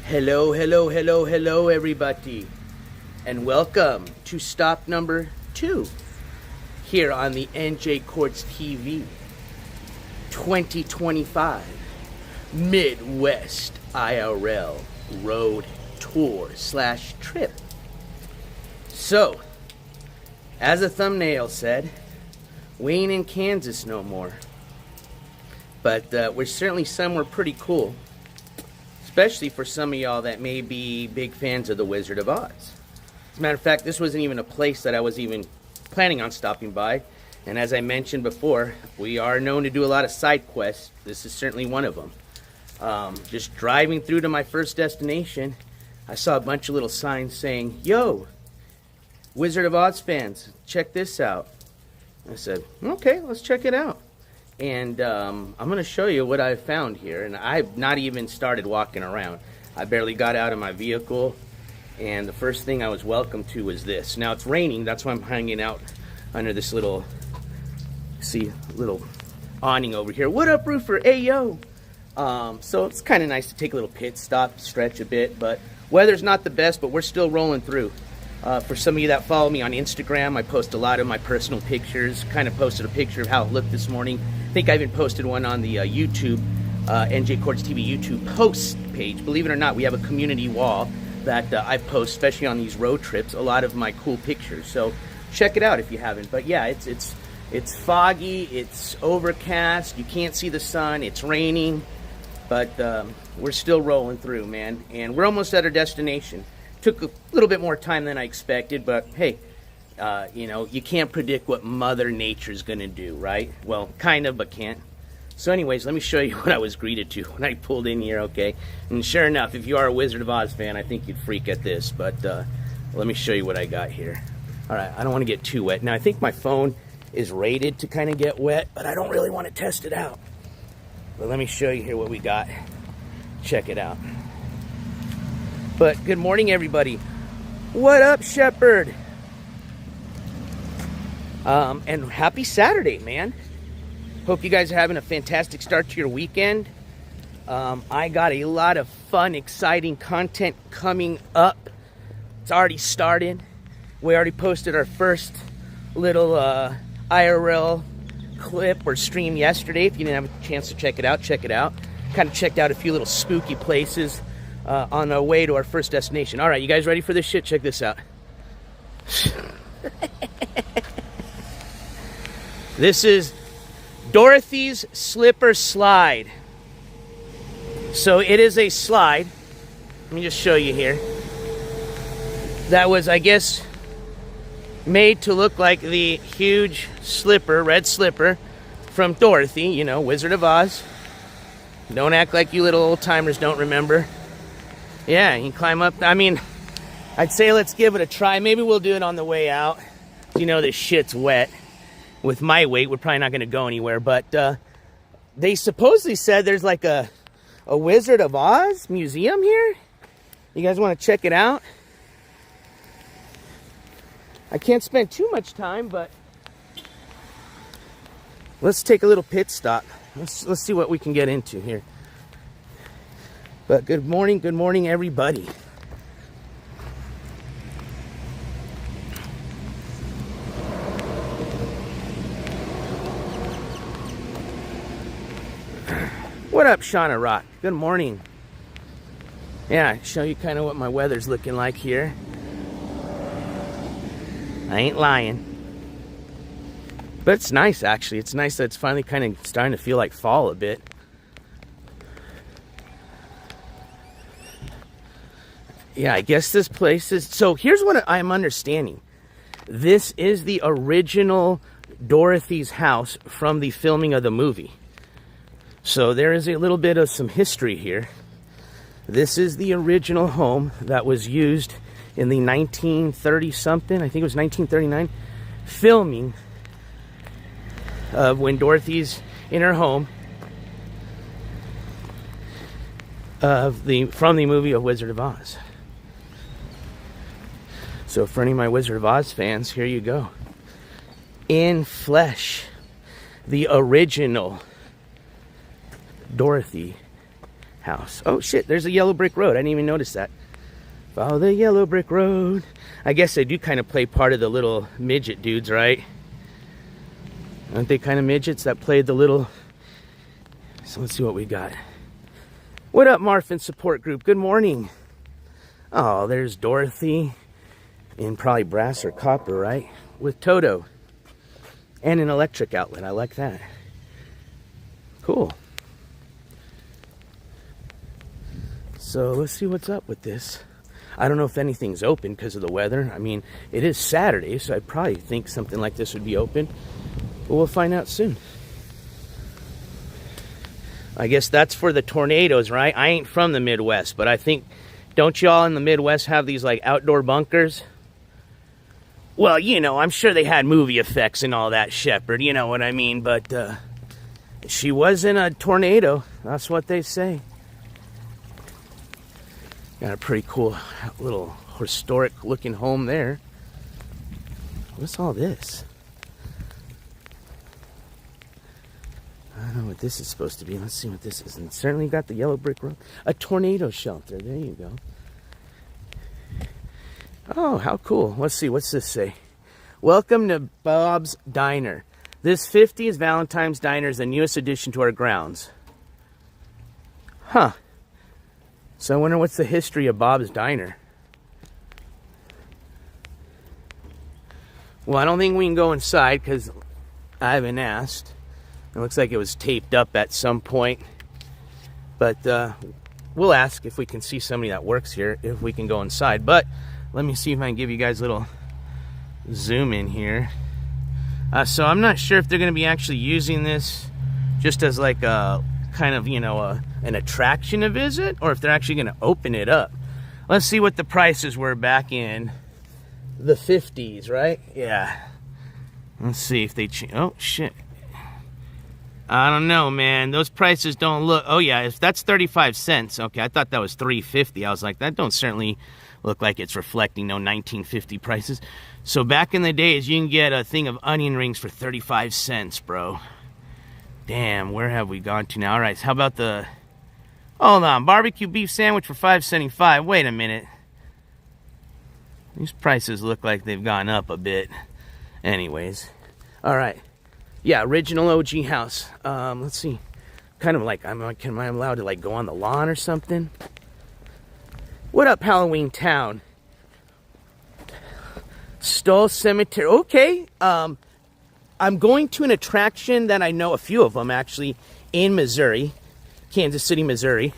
Hello, hello, hello, hello, everybody, and welcome to stop number 2 here on the NJCourts TV 2025 Midwest IRL Road Tour / Trip. So, as the thumbnail said, we ain't in Kansas no more, but we're certainly somewhere pretty cool. Especially for some of y'all that may be big fans of The Wizard of Oz. As a matter of fact, this wasn't even a place that I was even planning on stopping by. And as I mentioned before, we are known to do a lot of side quests. This is certainly one of them. Just driving through to my first destination, I saw a bunch of little signs saying, "Yo, Wizard of Oz fans, check this out." I said, okay, let's check it out. And I'm going to show you what I found here. And I've not even started walking around. I barely got out of my vehicle. And the first thing I was welcomed to was this. Now, it's raining. That's why I'm hanging out under this little, little awning over here. What up, roofer? Hey, yo. So it's kind of nice to take a little pit stop, stretch a bit. But weather's not the best, but we're still rolling through. For some of you that follow me on Instagram, I post a lot of my personal pictures. Kind of posted a picture of how it looked this morning. I think I even posted one on the YouTube, NJCourts TV YouTube post page. Believe it or not, we have a community wall that I post, especially on these road trips, a lot of my cool pictures. So check it out if you haven't. But yeah, it's foggy, it's overcast, you can't see the sun, it's raining, but we're still rolling through, man. And we're almost at our destination. Took a little bit more time than I expected, but hey, you know, you can't predict what Mother Nature's gonna do, right? Well, kind of, but can't. So anyways, let me show you what I was greeted to when I pulled in here, okay? And sure enough, if you are a Wizard of Oz fan, I think you'd freak at this, but let me show you what I got here. All right, I don't want to get too wet. Now, I think my phone is rated to kind of get wet, but I don't really want to test it out. But let me show you here what we got. Check it out. But good morning, everybody. What up, Shepherd? And happy Saturday, man. Hope you guys are having a fantastic start to your weekend. I got a lot of fun, exciting content coming up. It's already started. We already posted our first little IRL clip or stream yesterday. If you didn't have a chance to check it out, check it out. Kind of checked out a few little spooky places on our way to our first destination. All right, you guys ready for this shit? Check this out. This is Dorothy's Slipper Slide. So it is a slide. Let me just show you here. That was, I guess, made to look like the huge slipper, red slipper from Dorothy, you know, Wizard of Oz. Don't act like you little old timers don't remember. Yeah, you can climb up. I mean, I'd say let's give it a try. Maybe we'll do it on the way out. You know, this shit's wet. With my weight, we're probably not going to go anywhere. But they supposedly said there's like a Wizard of Oz museum here. You guys want to check it out? I can't spend too much time, but let's take a little pit stop. Let's see what we can get into here. But good morning, everybody. What up, Shauna Rock? Good morning. Yeah, show you kind of what my weather's looking like here. I ain't lying. But it's nice, actually. It's nice that it's finally kind of starting to feel like fall a bit. Yeah, I guess this place is... So here's what I'm understanding. This is the original Dorothy's house from the filming of the movie. So there is a little bit of some history here. This is the original home that was used in the 1930-something, I think it was 1939, filming of when Dorothy's in her home from the movie of Wizard of Oz. So for any of my Wizard of Oz fans, here you go. In flesh, the original Dorothy house. Oh shit, there's a yellow brick road. I didn't even notice that. Follow the yellow brick road. I guess they do kind of play part of the little midget dudes, right? Aren't they kind of midgets that played the little... So let's see what we got. What up, Marfin support group? Good morning. Oh, there's Dorothy in probably brass or copper, right? With Toto. And an electric outlet. I like that. Cool. So let's see what's up with this. I don't know if anything's open because of the weather. I mean, it is Saturday, so I probably think something like this would be open. But we'll find out soon. I guess that's for the tornadoes, right? I ain't from the Midwest, but I think, don't y'all in the Midwest have these like outdoor bunkers? Well, you know, I'm sure they had movie effects and all that, Shepherd, you know what I mean? But she was in a tornado, that's what they say. Got a pretty cool little historic looking home there. What's all this? I don't know what this is supposed to be. Let's see what this is. And certainly got the yellow brick road. A tornado shelter. There you go. Oh, how cool. Let's see. What's this say? Welcome to Bob's Diner. This 50th Valentine's Diner is the newest addition to our grounds. Huh. So I wonder what's the history of Bob's Diner. Well, I don't think we can go inside because I haven't asked. It looks like it was taped up at some point. But we'll ask if we can see somebody that works here, if we can go inside. But let me see if I can give you guys a little zoom in here. So I'm not sure if they're going to be actually using this just as like a kind of, you know, an attraction to visit, or if they're actually going to open it up. Let's see what the prices were back in the 50s, right? Yeah. Let's see if they change. Oh, shit. I don't know, man. Those prices don't look... Oh, yeah, if that's 35 cents. Okay, I thought that was $3.50. I was like, that don't certainly look like it's reflecting no 1950 prices. So back in the days, you can get a thing of onion rings for 35 cents, bro. Damn, where have we gone to now? All right, so how about the... Hold on, barbecue beef sandwich for $5.75. Wait a minute. These prices look like they've gone up a bit. Anyways. All right. Yeah, original OG house. Let's see. Kind of like, am I allowed to like go on the lawn or something? What up, Halloween Town? Stoll Cemetery. Okay. I'm going to an attraction that I know a few of them actually in Missouri. Kansas City, Missouri.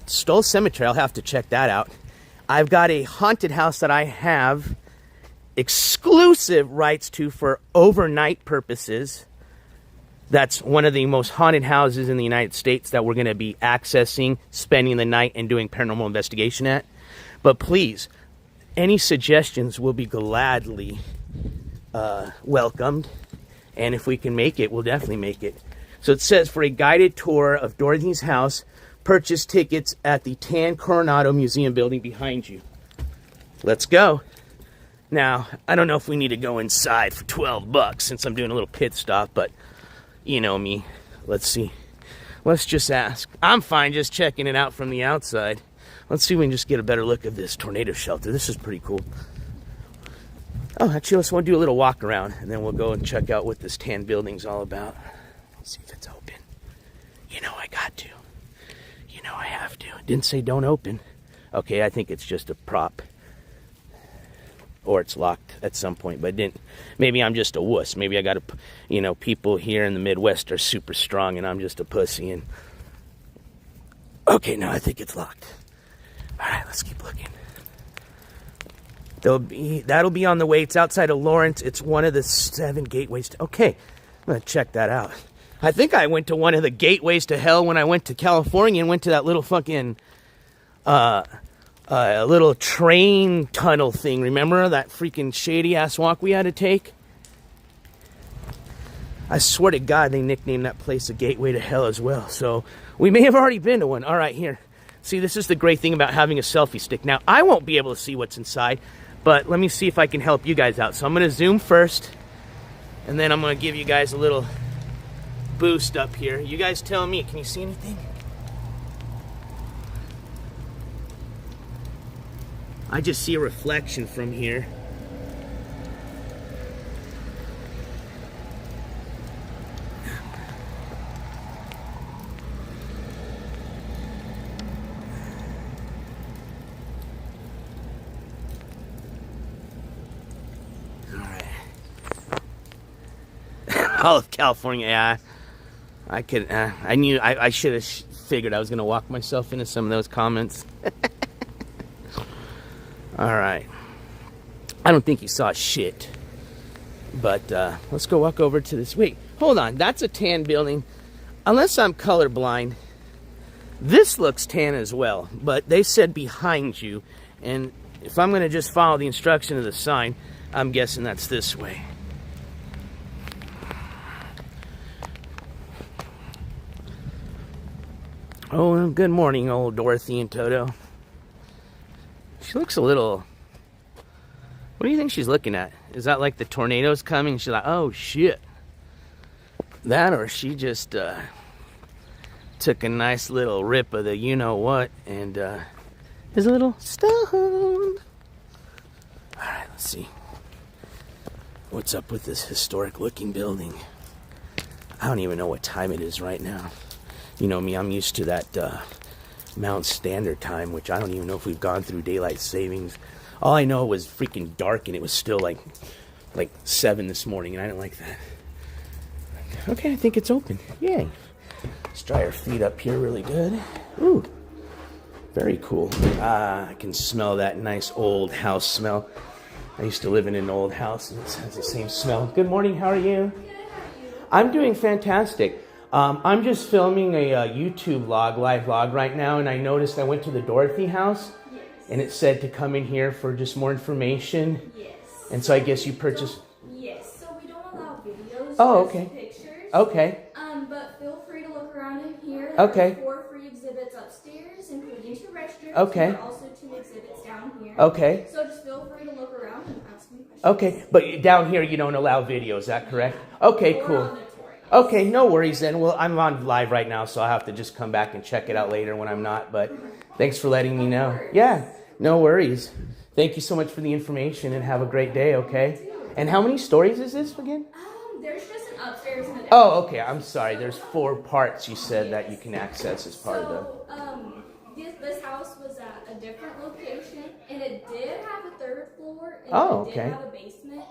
Stoll Cemetery. I'll have to check that out. I've got a haunted house that I have exclusive rights to for overnight purposes. That's one of the most haunted houses in the United States that we're going to be accessing, spending the night, and doing paranormal investigation at. But please, any suggestions will be gladly welcomed. And if we can make it, we'll definitely make it. So it says, for a guided tour of Dorothy's house, purchase tickets at the Tan Coronado Museum building behind you. Let's go. Now, I don't know if we need to go inside for $12 since I'm doing a little pit stop, but you know me. Let's see. Let's just ask. I'm fine just checking it out from the outside. Let's see if we can just get a better look at this tornado shelter. This is pretty cool. Oh, actually, let's want to do a little walk around, and then we'll go and check out what this tan building's all about. Let's see if it's open. You know I got to. You know I have to. It didn't say don't open. Okay, I think it's just a prop. Or it's locked at some point, but it didn't. Maybe I'm just a wuss. Maybe I got to, you know, people here in the Midwest are super strong and I'm just a pussy. And okay, now I think it's locked. All right, let's keep looking. That'll be on the way. It's outside of Lawrence. It's one of the 7 gateways. Okay, I'm going to check that out. I think I went to one of the gateways to hell when I went to California and went to that little fucking... a little train tunnel thing. Remember that freaking shady-ass walk we had to take? I swear to God, they nicknamed that place a gateway to hell as well. So we may have already been to one. All right, here. See, this is the great thing about having a selfie stick. Now, I won't be able to see what's inside, but let me see if I can help you guys out. So I'm going to zoom first, and then I'm going to give you guys a little boost up here. You guys tell me, can you see anything? I just see a reflection from here. All of California, yeah. I could, I knew, I should have figured I was going to walk myself into some of those comments. Alright. I don't think you saw shit. But, let's go walk over to this. Wait, hold on. That's a tan building. Unless I'm colorblind, this looks tan as well. But they said behind you. And if I'm going to just follow the instruction of the sign, I'm guessing that's this way. Oh, good morning, old Dorothy and Toto. She looks a little... What do you think she's looking at? Is that like the tornado's coming? She's like, oh, shit. That, or she just took a nice little rip of the you-know-what and is a little stoned. Alright, let's see. What's up with this historic-looking building? I don't even know what time it is right now. You know me, I'm used to that Mountain Standard Time, which I don't even know if we've gone through daylight savings. All I know was freaking dark, and it was still like 7 this morning, and I didn't like that. Okay, I think it's open. Yay. Let's dry our feet up here really good. Ooh, very cool. I can smell that nice old house smell. I used to live in an old house, and it has the same smell. Good morning, how are you? I'm doing fantastic. I'm just filming a YouTube vlog, live vlog right now, and I noticed I went to the Dorothy house, yes, and it said to come in here for just more information. Yes. And so I guess you purchased... Yes, so we don't allow videos, just pictures. Okay. But feel free to look around in here. There are 4 free exhibits upstairs, including 2 restrooms. Okay. There are also 2 exhibits down here. Okay. So just feel free to look around and ask me questions. Okay, but down here you don't allow video, is that correct? Okay, cool. Okay, no worries then. Well, I'm on live right now, so I'll have to just come back and check it out later when I'm not. But thanks for letting me know. Yeah, no worries. Thank you so much for the information, and have a great day, okay? And how many stories is this again? There's just an upstairs and an downstairs. Oh, okay. I'm sorry. There's 4 parts you said that you can access as part of the... This house was at a different location, and it did have a 3rd floor, and it did have a basement.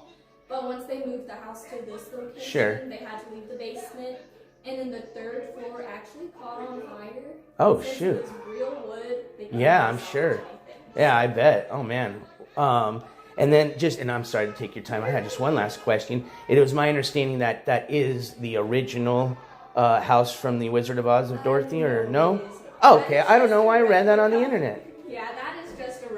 But once they moved the house to this location, they had to leave the basement. And then the 3rd floor actually caught on fire. Oh, shoot. It was real wood. Yeah, I'm sure. Yeah, I bet. Oh, man. And then and I'm sorry to take your time. I had just one last question. It was my understanding that that is the original house from the Wizard of Oz of Dorothy, or no? Oh, okay. I don't know why I read that on the internet. Yeah, that is just a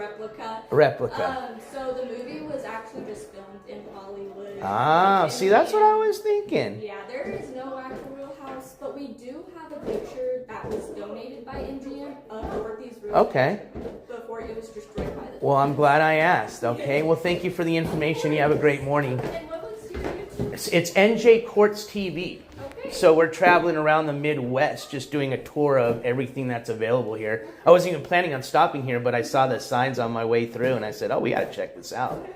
replica. So the movie was actually just filmed in Hollywood. Ah, see, that's what I was thinking. Yeah, there is no actual real house, but we do have a picture that was donated by MGM of Dorothy's room. Okay. Before it was destroyed by the... Well, I'm glad I asked. Okay. Well, thank you for the information. You have a great morning. And what was your YouTube? It's NJCourts TV. So we're traveling around the Midwest, just doing a tour of everything that's available here. I wasn't even planning on stopping here, but I saw the signs on my way through, and I said, oh, we got to check this out.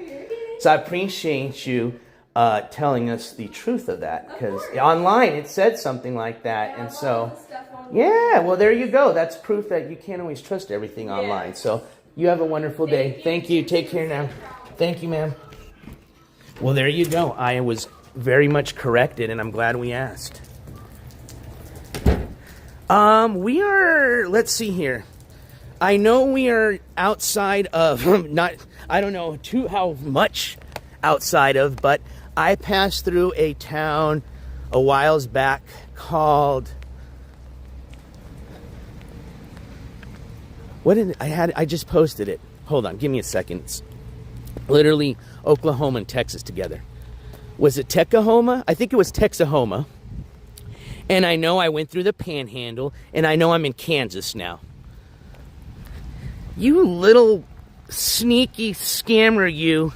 So I appreciate you telling us the truth of that, because online it said something like that. And so, yeah, well, there you go. That's proof that you can't always trust everything online. So you have a wonderful day. Thank you. Take care now. Thank you, ma'am. Well, there you go. I was very much corrected, and I'm glad we asked. We are, let's see here. I know we are outside of, I don't know how much outside of, but I passed through a town a whiles back called, I just posted it. Hold on, give me a second. It's literally Oklahoma and Texas together. Was it Texahoma? I think it was Texahoma. And I know I went through the Panhandle, and I know I'm in Kansas now. You little sneaky scammer, you.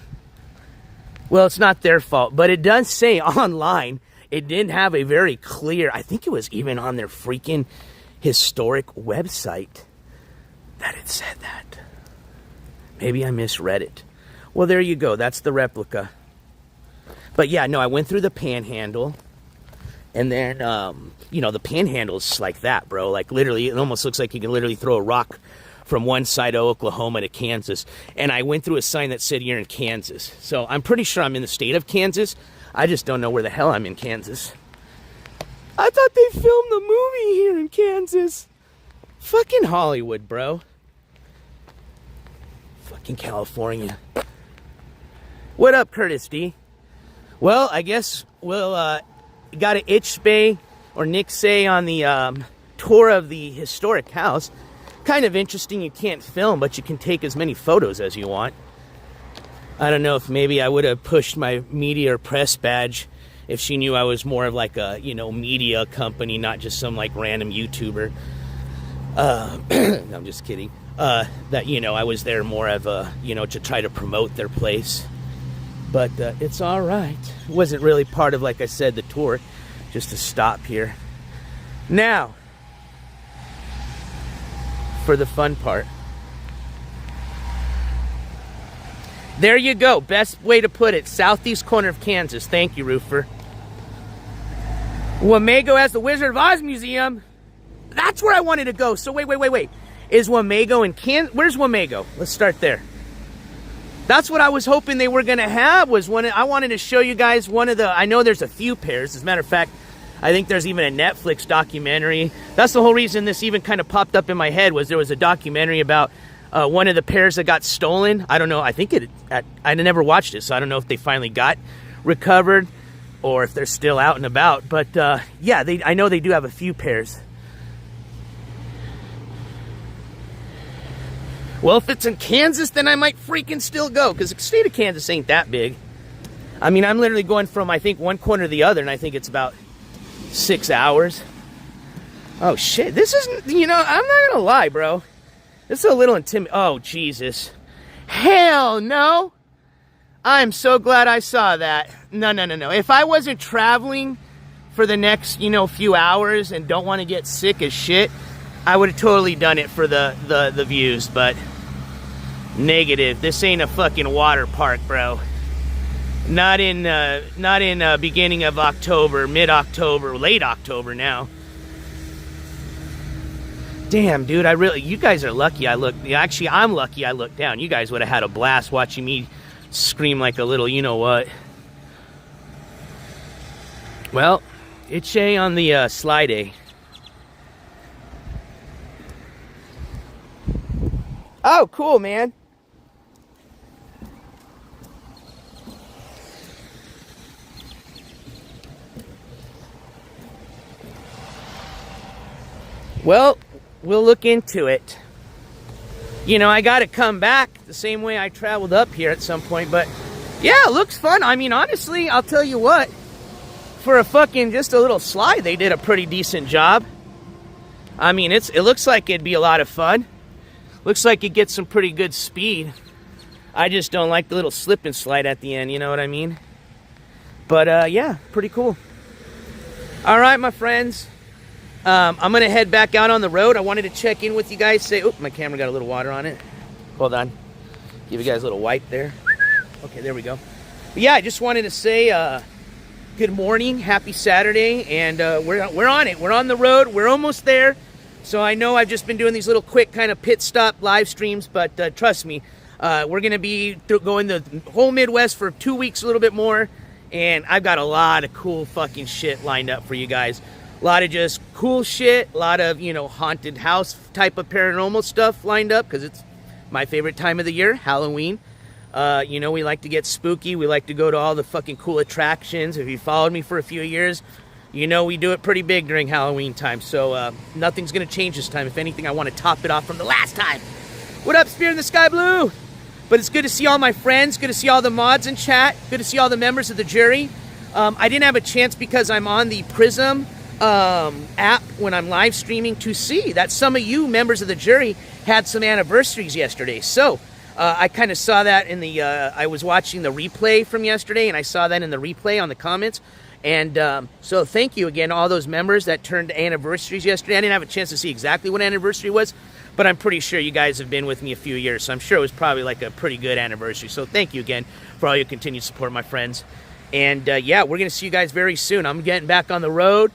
Well, it's not their fault, but it does say online, it didn't have a very clear, I think it was even on their freaking historic website that it said that. Maybe I misread it. Well, there you go. That's the replica. But yeah, no, I went through the Panhandle. And then, you know, the Panhandle is like that, bro. Like, literally, it almost looks like you can literally throw a rock from one side of Oklahoma to Kansas. And I went through a sign that said you're in Kansas. So I'm pretty sure I'm in the state of Kansas. I just don't know where the hell I'm in Kansas. I thought they filmed the movie here in Kansas. Fucking Hollywood, bro. Fucking California. What up, Curtis D? Well, I guess we'll got an Itchbay or Nick say on the tour of the historic house. Kind of interesting. You can't film, but you can take as many photos as you want. I don't know if maybe I would have pushed my media or press badge if she knew I was more of like a, you know, media company, not just some like random YouTuber. No, I'm just kidding. That, you know, I was there more of a, you know, to try to promote their place. But it's all right. It wasn't really part of, like I said, the tour, just to stop here. Now, for the fun part. There you go. Best way to put it. Southeast corner of Kansas. Thank you, Roofer. Wamego has the Wizard of Oz Museum. That's where I wanted to go. So wait. Is Wamego in Kansas? Where's Wamego? Let's start there. That's what I was hoping they were going to have. I wanted to show you guys one of the... I know there's a few pairs. As a matter of fact, I think there's even a Netflix documentary. That's the whole reason this even kind of popped up in my head, was there was a documentary about one of the pairs that got stolen. I don't know. I think I never watched it, so I don't know if they finally got recovered or if they're still out and about. But yeah, I know they do have a few pairs. Well, if it's in Kansas, then I might freaking still go, because the state of Kansas ain't that big. I mean, I'm literally going from, I think, one corner to the other, and I think it's about 6 hours. Oh, shit. This isn't, you know, I'm not going to lie, bro. This is a little intimidating. Oh, Jesus. Hell no. I'm so glad I saw that. No. If I wasn't traveling for the next, you know, few hours and don't want to get sick as shit, I would have totally done it for the views, but negative. This ain't a fucking water park, bro. Not in beginning of October, mid-October, late October now. Damn, dude, you guys are lucky actually, I'm lucky I looked down. You guys would have had a blast watching me scream like a little you-know-what. Well, it's on the slide A. Oh, cool, man. Well, we'll look into it. You know, I got to come back the same way I traveled up here at some point, but yeah, it looks fun. I mean, honestly, I'll tell you what, for a fucking just a little slide, they did a pretty decent job. I mean, it looks like it'd be a lot of fun. Looks like it gets some pretty good speed. I just don't like the little slip and slide at the end, you know what I mean? But yeah, pretty cool. All right, my friends. I'm going to head back out on the road. I wanted to check in with you guys. Say, oh, my camera got a little water on it. Hold on. Give you guys a little wipe there. Okay, there we go. But yeah, I just wanted to say good morning, happy Saturday, and we're on it. We're on the road. We're almost there. So I know I've just been doing these little quick kind of pit stop live streams, but trust me, we're going to be going the whole Midwest for 2 weeks, a little bit more, and I've got a lot of cool fucking shit lined up for you guys. A lot of just cool shit, a lot of, you know, haunted house type of paranormal stuff lined up, because it's my favorite time of the year, Halloween. You know, we like to get spooky. We like to go to all the fucking cool attractions. If you followed me for a few years, you know we do it pretty big during Halloween time. So nothing's going to change this time. If anything, I want to top it off from the last time. What up, Spear in the Sky Blue? But it's good to see all my friends. Good to see all the mods in chat. Good to see all the members of the jury. I didn't have a chance because I'm on the Prism app when I'm live streaming to see that some of you members of the jury had some anniversaries yesterday. So I kind of saw that in the I was watching the replay from yesterday, and I saw that in the replay on the comments. And so thank you again, all those members that turned anniversaries yesterday. I didn't have a chance to see exactly what anniversary was, but I'm pretty sure you guys have been with me a few years, so I'm sure it was probably like a pretty good anniversary. So thank you again for all your continued support, my friends. And yeah, we're going to see you guys very soon. I'm getting back on the road.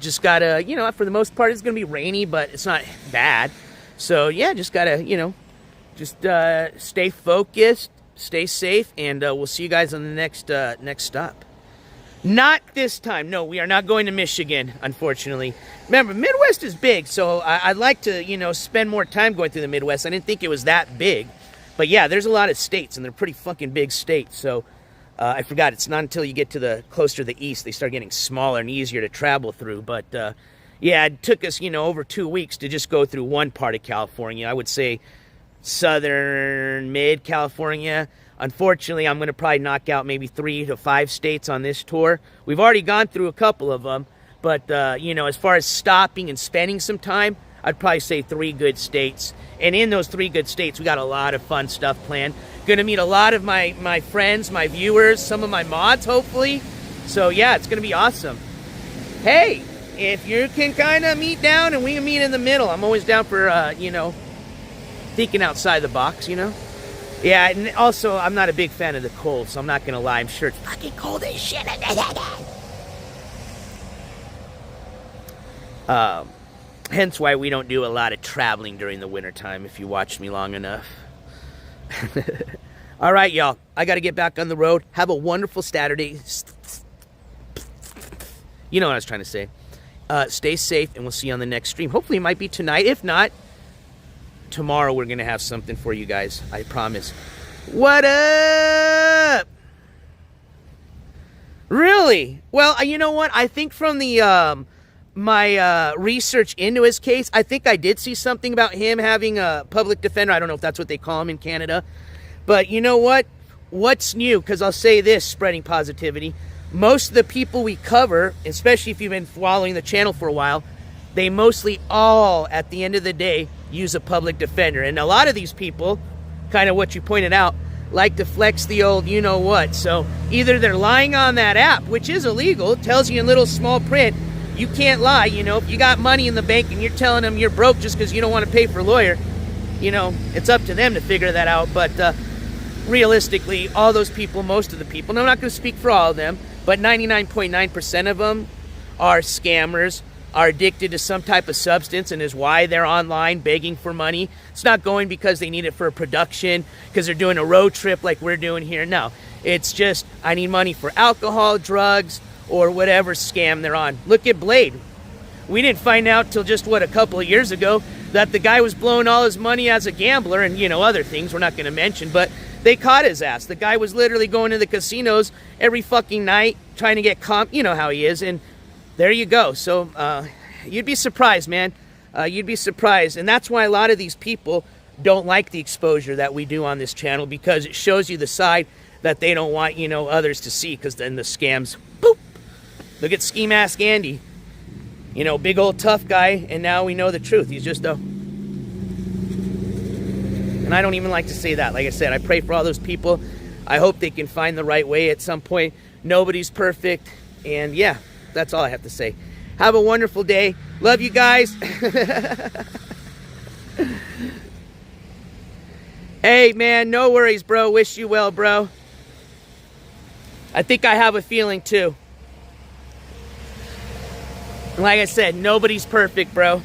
Just got to, you know, for the most part, it's going to be rainy, but it's not bad. So yeah, just got to, you know, just stay focused, stay safe, and we'll see you guys on the next stop. Not this time. No, we are not going to Michigan, unfortunately. Remember, Midwest is big, so I'd like to, you know, spend more time going through the Midwest. I didn't think it was that big. But yeah, there's a lot of states, and they're pretty fucking big states. So I forgot, it's not until you get to the closer to the east they start getting smaller and easier to travel through. But yeah, it took us, you know, over 2 weeks to just go through one part of California. I would say southern, mid-California. Unfortunately, I'm going to probably knock out maybe 3 to 5 states on this tour. We've already gone through a couple of them, but, you know, as far as stopping and spending some time, I'd probably say 3 good states. And in those 3 good states, we got a lot of fun stuff planned. Going to meet a lot of my friends, my viewers, some of my mods, hopefully. So, yeah, it's going to be awesome. Hey, if you can kind of meet down and we can meet in the middle, I'm always down for, you know, thinking outside the box, you know? Yeah, and also, I'm not a big fan of the cold, so I'm not going to lie. I'm sure it's fucking cold as shit. Hence why we don't do a lot of traveling during the wintertime, if you watch me long enough. All right, y'all. I got to get back on the road. Have a wonderful Saturday. You know what I was trying to say. Stay safe, and we'll see you on the next stream. Hopefully, it might be tonight. If not, tomorrow we're going to have something for you guys. I promise. What up? Really? Well, you know what? I think from the my research into his case, I think I did see something about him having a public defender. I don't know if that's what they call him in Canada. But you know what? What's new? Because I'll say this, spreading positivity. Most of the people we cover, especially if you've been following the channel for a while, they mostly all, at the end of the day, use a public defender. And a lot of these people, kind of what you pointed out, like to flex the old you-know-what. So either they're lying on that app, which is illegal, tells you in little small print, you can't lie. You know, if you got money in the bank and you're telling them you're broke just because you don't want to pay for a lawyer, you know, it's up to them to figure that out. But realistically, all those people, most of the people, and I'm not going to speak for all of them, but 99.9% of them are scammers, are addicted to some type of substance, and is why they're online begging for money. It's not going because they need it for a production, because they're doing a road trip like we're doing here. No, it's just, I need money for alcohol, drugs, or whatever scam they're on. Look at Blade. We didn't find out till just, what, a couple of years ago that the guy was blowing all his money as a gambler and, you know, other things we're not going to mention, but they caught his ass. The guy was literally going to the casinos every fucking night trying to get comp. You know how he is, and there you go. So you'd be surprised, man. You'd be surprised. And that's why a lot of these people don't like the exposure that we do on this channel, because it shows you the side that they don't want, you know, others to see, because then the scams, boop. Look at Ski Mask Andy. You know, big old tough guy, and now we know the truth. He's just a... And I don't even like to say that. Like I said, I pray for all those people. I hope they can find the right way at some point. Nobody's perfect. And yeah, that's all I have to say. Have a wonderful day. Love you guys. Hey, man, no worries, bro. Wish you well, bro. I think I have a feeling, too. Like I said, nobody's perfect, bro.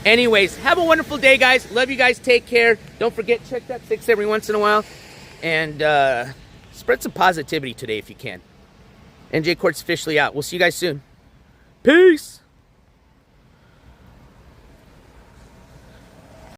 Anyways, have a wonderful day, guys. Love you guys. Take care. Don't forget, check that 6 every once in a while. And spread some positivity today if you can. NJCourts officially out. We'll see you guys soon. Peace.